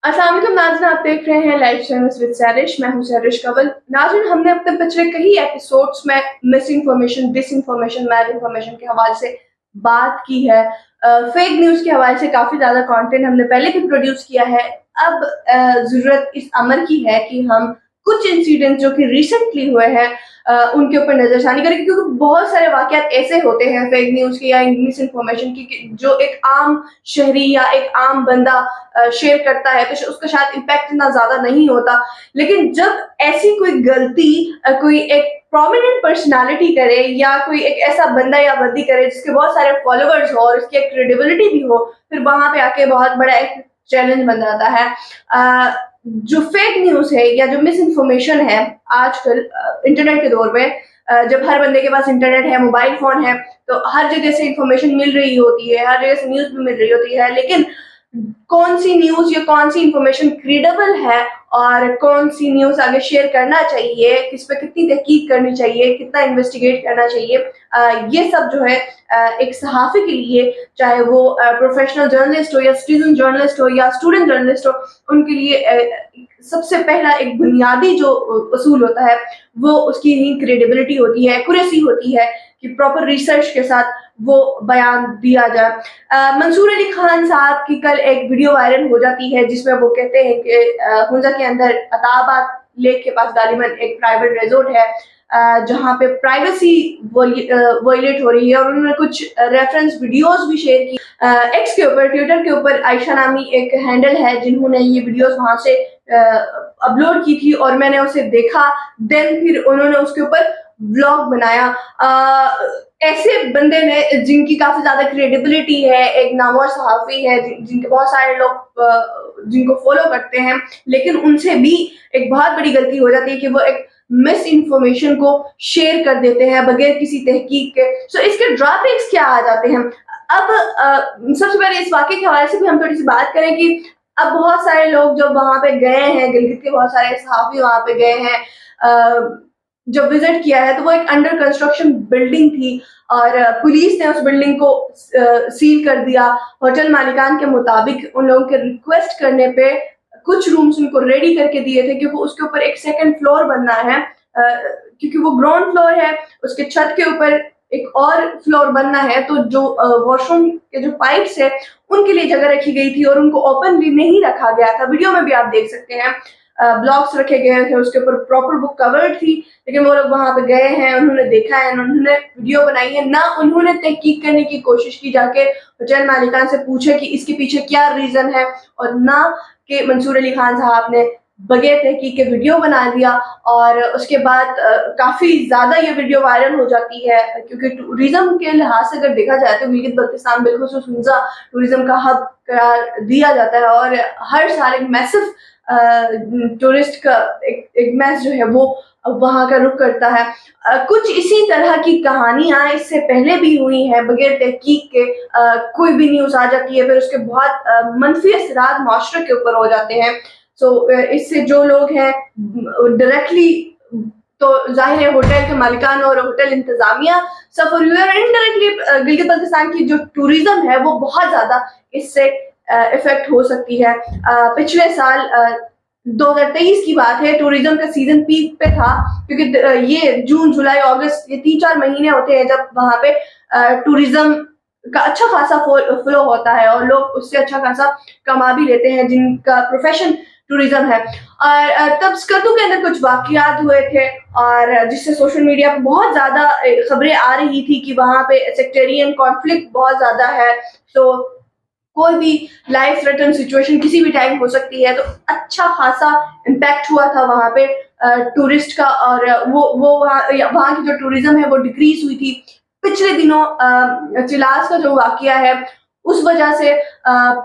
अस्सलाम वालेकुम नाज़रीन, आप देख रहे हैं लाइफ चैनल्स विद सैरिश। मैं हूं सैरिश कंवल। नाज़रीन, हमने अपने पिछले कई एपिसोड्स में मिस इन्फॉर्मेशन, डिस इन्फॉर्मेशन, मैल इन्फॉर्मेशन के हवाले से बात की है। फेक न्यूज़ के हवाले से काफ़ी ज़्यादा कंटेंट हमने पहले भी प्रोड्यूस किया है। अब ज़रूरत इस अमर की है कि हम कुछ इंसिडेंट जो कि रिसेंटली हुए हैं उनके ऊपर नजरसानी करें, क्योंकि बहुत सारे वाकयात ऐसे होते हैं फेक न्यूज़ के या मिस इन्फॉर्मेशन की कि जो एक आम शहरी या एक आम बंदा शेयर करता है तो उसका शायद इम्पैक्ट इतना ज्यादा नहीं होता। लेकिन जब ऐसी कोई गलती कोई एक प्रोमिनेंट पर्सनालिटी करे या कोई एक ऐसा बंदा या बंदी करे जिसके बहुत सारे फॉलोअर्स हो और उसकी एक क्रेडिबिलिटी भी हो, फिर वहां पे आके बहुत बड़ा एक चैलेंज बन जाता है। जो फेक न्यूज है या जो मिस इन्फॉर्मेशन है आजकल इंटरनेट के दौर में, जब हर बंदे के पास इंटरनेट है, मोबाइल फोन है, तो हर जगह से इंफॉर्मेशन मिल रही होती है, हर जगह से न्यूज भी मिल रही होती है। लेकिन कौन सी न्यूज या कौन सी इंफॉर्मेशन क्रेडिबल है और कौन सी न्यूज आगे शेयर करना चाहिए, किस पे कितनी तहकीक करनी चाहिए, कितना इन्वेस्टिगेट करना चाहिए, ये सब जो है एक सहाफ़ी के लिए, चाहे वो प्रोफेशनल जर्नलिस्ट हो या सिटीजन जर्नलिस्ट हो या स्टूडेंट जर्नलिस्ट हो, उनके लिए सबसे पहला एक बुनियादी जो असूल होता है वो उसकी ही क्रेडिबिलिटी होती है, एक्यूरेसी होती है कि प्रॉपर रिसर्च के साथ वो बयान दिया जाए। मंसूर अली खान साहब की कल एक वीडियो वायरल हो जाती है जिसमें वो कहते हैं कि हुंजा के अंदर अताबाद लेक के पास गालिबन एक प्राइवेट रिजोर्ट है जहाँ पे प्राइवेसी वायलेट हो रही है, और उन्होंने कुछ रेफरेंस वीडियोस भी शेयर की एक्स के ऊपर, ट्विटर के ऊपर। आयशा नामी एक हैंडल है जिन्होंने ये वीडियोस वहां से अपलोड की थी और मैंने उसे देखा, देन फिर उन्होंने उसके ऊपर ब्लॉग बनाया। ऐसे बंदे ने जिनकी काफी ज्यादा क्रेडिबिलिटी है, एक नामवर सहाफी है, जिनके बहुत सारे लोग जिनको फॉलो करते हैं, लेकिन उनसे भी एक बहुत बड़ी गलती हो जाती है कि वो एक मिस इन्फॉर्मेशन को शेयर कर देते हैं बगैर किसी तहकीक के। सो इसके ड्रॉबैक्स क्या आ जाते हैं। अब सबसे पहले इस वाकये के हवाले से भी हम थोड़ी सी बात करें कि अब बहुत सारे लोग जब वहां पे गए हैं, गिलगित के बहुत सारे सहाफी वहां पे गए हैं, जब विजिट किया है, तो वो एक अंडर कंस्ट्रक्शन बिल्डिंग थी और पुलिस ने उस बिल्डिंग को सील कर दिया। होटल मालिकान के मुताबिक उन लोगों के रिक्वेस्ट करने पे कुछ रूम्स उनको रेडी करके दिए थे, क्योंकि उसके ऊपर एक सेकंड फ्लोर बनना है, क्योंकि वो ग्राउंड फ्लोर है, उसके छत के ऊपर एक और फ्लोर बनना है। तो जो वॉशरूम के जो पाइप्स है उनके लिए जगह रखी गई थी और उनको ओपनली नहीं रखा गया था। वीडियो में भी आप देख सकते हैं ब्लॉक्स रखे गए थे, उसके ऊपर प्रॉपर बुक कवर्ड थी, लेकिन वो लोग वहां पे गए हैं, उन्होंने देखा है, उन्होंने वीडियो बनाई है, ना उन्होंने तहकीक करने की कोशिश की जाके होटल मालिकान से पूछे कि इसके पीछे क्या रीजन है, और ना कि मंसूर अली खान साहब ने बगैर तहकीक के वीडियो बना दिया। और उसके बाद काफी ज्यादा ये वीडियो वायरल हो जाती है, क्योंकि टूरिज्म के लिहाज से अगर देखा जाए तो गिलगित बल्तिस्तान बिलखुसूस हुंजा टूरिज्म का हब करार दिया जाता है और हर साल एक मैसिव टूरिस्ट का एक मैच जो है वो वहां का रुख करता है। कुछ इसी तरह की कहानियां इससे पहले भी हुई हैं, बगैर तहकीक के कोई भी न्यूज आ जाती है, फिर उसके बहुत मनफी असरात माशरे के ऊपर हो जाते हैं। इससे जो लोग हैं डायरेक्टली तो जाहिर है होटल के मालिकान और होटल इंतजामिया सफर हुए, और इनडायरेक्टली गिलगित बल्तिस्तान की जो टूरिज्म है वो बहुत ज्यादा इससे इफेक्ट हो सकती है। पिछले साल 2023 की बात है, टूरिज्म का सीजन पीक पे था, क्योंकि ये जून जुलाई अगस्त ये 3-4 महीने होते हैं जब वहां पे टूरिज्म का अच्छा खासा फ्लो होता है और लोग उससे अच्छा खासा कमा भी लेते हैं जिनका प्रोफेशन टूरिज्म है। और तब स्कर्दू के अंदर कुछ वाकयात हुए थे और जिससे सोशल मीडिया पर बहुत ज्यादा खबरें आ रही थी कि वहां पे सेक्टेरियन कॉन्फ्लिक्ट बहुत ज्यादा है, तो कोई भी लाइफ थ्रेटन सिचुएशन किसी भी टाइम हो सकती है। तो अच्छा खासा इम्पैक्ट हुआ था वहां पे टूरिस्ट का, और वो वहाँ की जो टूरिज्म है वो डिक्रीज हुई थी। पिछले दिनों चिलास का जो वाकया है उस वजह से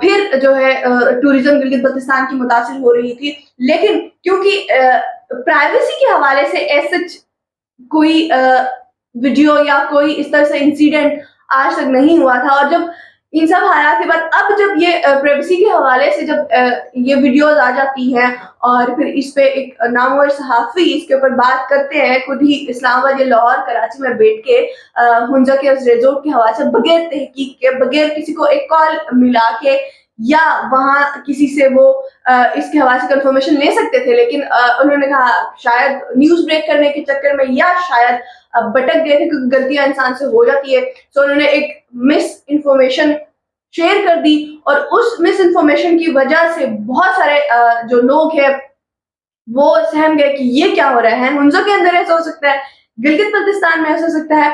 फिर जो है टूरिज्म गिलगित बल्तिस्तान की मुतासिर हो रही थी, लेकिन क्योंकि प्राइवेसी के हवाले से ऐसे कोई वीडियो या कोई इस तरह से इंसिडेंट आज तक नहीं हुआ था, और जब इन सब हालात के बाद अब जब ये प्राइवेसी के हवाले से जब ये वीडियोस आ जाती हैं और फिर इस पे एक नामवर सहाफी इसके ऊपर बात करते हैं, खुद ही इस्लामाबाद या लाहौर कराची में बैठ के हुंजा के उस रिजोर्ट के हवाले से बगैर तहकीक के, बगैर किसी को एक कॉल मिला के یا وہاں کسی سے وہ اس کے حوالے سے کنفرمیشن لے سکتے تھے, لیکن انہوں نے کہا شاید نیوز بریک کرنے کے چکر میں یا شاید بٹک گئے تھے, کیونکہ غلطیاں انسان سے ہو جاتی ہے. سو انہوں نے ایک مس انفارمیشن شیئر کر دی, اور اس مس انفارمیشن کی وجہ سے بہت سارے جو لوگ ہیں وہ سہم گئے کہ یہ کیا ہو رہا ہے. منزو کے اندر ایسا ہو سکتا ہے, گلگت بلتستان میں ایسا ہو سکتا ہے.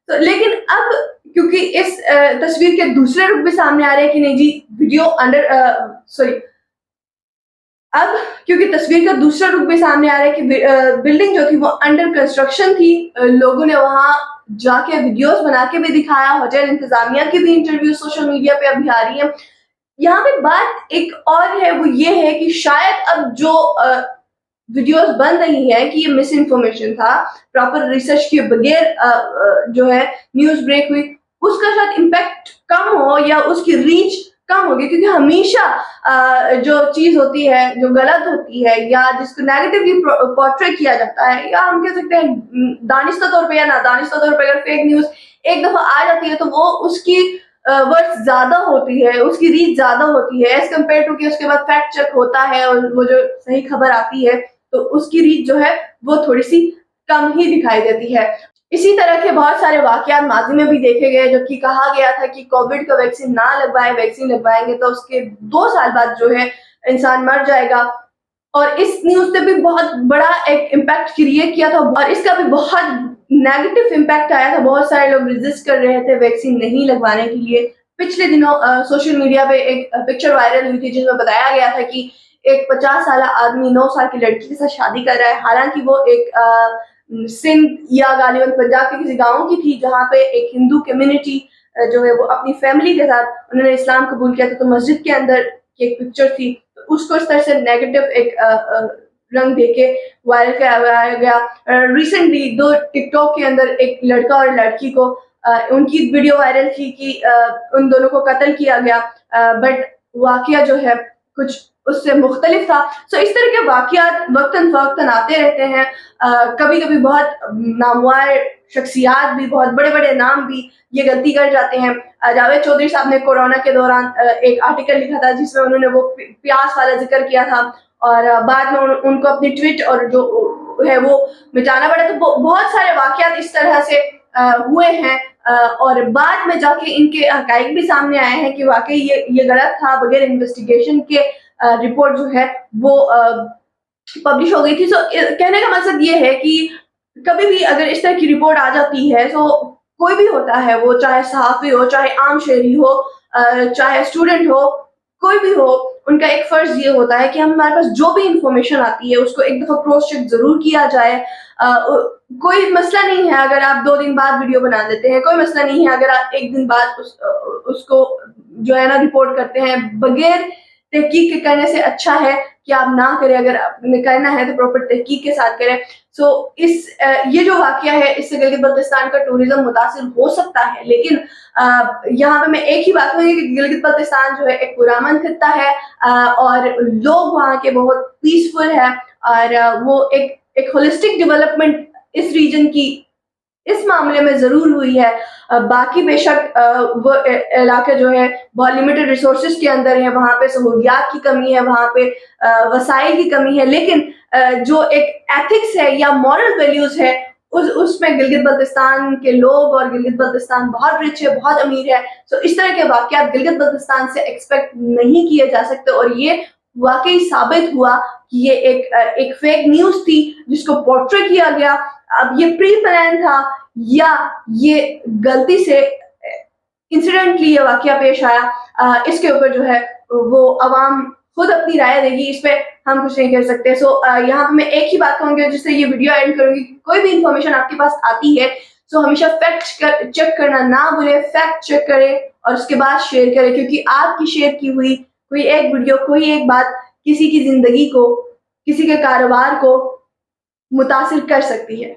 تو لیکن اب کیونکہ اس تصویر کے دوسرے رخ بھی سامنے آ رہے ہیں کہ نہیں جی ویڈیو اب کیونکہ تصویر کا دوسرا رخ بھی سامنے آ رہا ہے کہ بلڈنگ جو تھی وہ انڈر کنسٹرکشن تھی. لوگوں نے وہاں جا کے ویڈیوز بنا کے بھی دکھایا, ہوٹل انتظامیہ کی بھی انٹرویو سوشل میڈیا پہ ابھی آ رہی ہیں. یہاں پہ بات ایک اور ہے, وہ یہ ہے کہ شاید اب جو ویڈیوز بن رہی ہیں کہ یہ مس انفارمیشن تھا, پراپر ریسرچ کے بغیر جو ہے نیوز بریک ہوئی, اس کا شاید امپیکٹ کم ہو یا اس کی ریچ کم ہوگی. کیونکہ ہمیشہ جو چیز ہوتی ہے جو غلط ہوتی ہے یا جس کو نیگیٹولی پورٹری کیا جاتا ہے, یا ہم کہہ سکتے ہیں دانستہ طور پہ یا نادانستہ طور پہ, اگر فیک نیوز ایک دفعہ آ جاتی ہے تو وہ اس کی ورڈ زیادہ ہوتی ہے, اس کی ریچ زیادہ ہوتی ہے ایز کمپیئر ٹو کہ اس کے بعد فیکٹ چیک ہوتا ہے اور وہ جو صحیح خبر آتی ہے تو اس کی ریچ جو ہے وہ تھوڑی سی کم ہی دکھائی دیتی ہے. اسی طرح کے بہت سارے واقعات ماضی میں بھی دیکھے گئے, جو کہ کہا گیا تھا کہ کووڈ کا ویکسین نہ لگوائے, ویکسین لگوائیں گے تو اس کے 2 سال بعد جو ہے انسان مر جائے گا. اور اس نیوز نے بھی بہت بڑا ایک امپیکٹ کریٹ کیا تھا, اور اس کا بھی بہت نیگیٹو امپیکٹ آیا تھا. بہت سارے لوگ ریزسٹ کر رہے تھے ویکسین نہیں لگوانے کے لیے. پچھلے دنوں سوشل میڈیا پہ ایک پکچر وائرل ہوئی تھی جس میں بتایا گیا تھا کہ ایک 50 سالہ آدمی 9 سال کی لڑکی کے ساتھ شادی کر رہا ہے, حالانکہ وہ ایک سندھ یا غالباً پنجاب کے کسی گاؤں کی تھی جہاں پہ ایک ہندو کمیونٹی جو ہے وہ اپنی فیملی کے ساتھ انہوں نے اسلام قبول کیا تھا. تو مسجد کے اندر کی ایک پکچر تھی, اس کو اس طرح سے نیگیٹو ایک رنگ دے کے وائرل کرایا گیا. ریسنٹلی ٹک ٹاک کے اندر ایک لڑکا اور لڑکی کو ان کی ویڈیو وائرل تھی کہ ان دونوں کو قتل کیا گیا, بٹ واقعہ جو ہے کچھ اس سے مختلف تھا. سو اس طرح کے واقعات وقتاً فوقتاً آتے رہتے ہیں. کبھی کبھی بہت نامور شخصیات بھی, بہت بڑے بڑے نام بھی یہ غلطی کر جاتے ہیں. جاوید چودھری صاحب نے کورونا کے دوران ایک آرٹیکل لکھا تھا جس میں انہوں نے وہ پیاس والا ذکر کیا تھا, اور بعد میں ان کو اپنی ٹویٹ اور جو ہے وہ مٹانا پڑا. تو بہت سارے واقعات اس طرح سے ہوئے ہیں, اور بعد میں جا کے ان کے حقائق بھی سامنے آئے ہیں کہ واقعی یہ غلط تھا. بغیر انویسٹیگیشن کے رپورٹ جو ہے وہ پبلش ہو گئی تھی. سو کہنے کا مقصد یہ ہے کہ کبھی بھی اگر اس طرح کی رپورٹ آ جاتی ہے, تو کوئی بھی ہوتا ہے, وہ چاہے صحافی ہو, چاہے عام شہری ہو, چاہے اسٹوڈنٹ ہو, کوئی بھی ہو, ان کا ایک فرض یہ ہوتا ہے کہ ہمارے پاس جو بھی انفارمیشن آتی ہے اس کو ایک دفعہ کراس چیک ضرور کیا جائے. کوئی مسئلہ نہیں ہے اگر آپ 2 دن بعد ویڈیو بنا دیتے ہیں, کوئی مسئلہ نہیں ہے اگر آپ 1 دن بعد اس کو جو ہے نا رپورٹ کرتے ہیں. بغیر تحقیق کے کرنے سے اچھا ہے کہ آپ نہ کریں. اگر آپ نے کرنا ہے تو پراپر تحقیق کے ساتھ کریں. سو یہ جو واقعہ ہے اس سے گلگت بلتستان کا ٹوریزم متاثر ہو سکتا ہے, لیکن یہاں پہ میں ایک ہی بات کہوں گی کہ گلگت بلتستان جو ہے ایک پرامن خطہ ہے, اور لوگ وہاں کے بہت پیسفل ہے, اور وہ ایک ہولسٹک ڈیولپمنٹ اس ریجن کی اس معاملے میں ضرور ہوئی ہے. باقی بے شک وہ علاقے جو ہے بہت لمیٹڈ ریسورسز کے اندر ہے, وہاں پہ سہولیات کی کمی ہے, وہاں پہ وسائل کی کمی ہے, لیکن جو ایک ایتھکس ہے یا مورل ویلیوز ہے اس میں گلگت بلتستان کے لوگ, اور گلگت بلتستان بہت رچ ہے, بہت امیر ہے. سو اس طرح کے واقعات گلگت بلتستان سے ایکسپیکٹ نہیں کیے جا سکتے, اور یہ واقعی ثابت ہوا کہ یہ ایک فیک نیوز تھی جس کو پورٹری کیا گیا. اب یہ پری پلان تھا یا یہ غلطی سے انسیڈنٹلی یہ واقعہ پیش آیا, اس کے اوپر جو ہے وہ عوام خود اپنی رائے دے گی, اس پہ ہم کچھ نہیں کہہ سکتے. سو یہاں پہ میں ایک ہی بات کہوں گی جس سے یہ ویڈیو اینڈ کروں گی, کوئی بھی انفارمیشن آپ کے پاس آتی ہے سو ہمیشہ فیکٹ چیک کرنا نہ بھولے, فیکٹ چیک کرے اور اس کے بعد شیئر کرے, کیونکہ آپ کی شیئر کی ہوئی کوئی ایک ویڈیو, کوئی ایک بات کسی کی زندگی کو, کسی کے کاروبار کو متاثر کر سکتی ہے.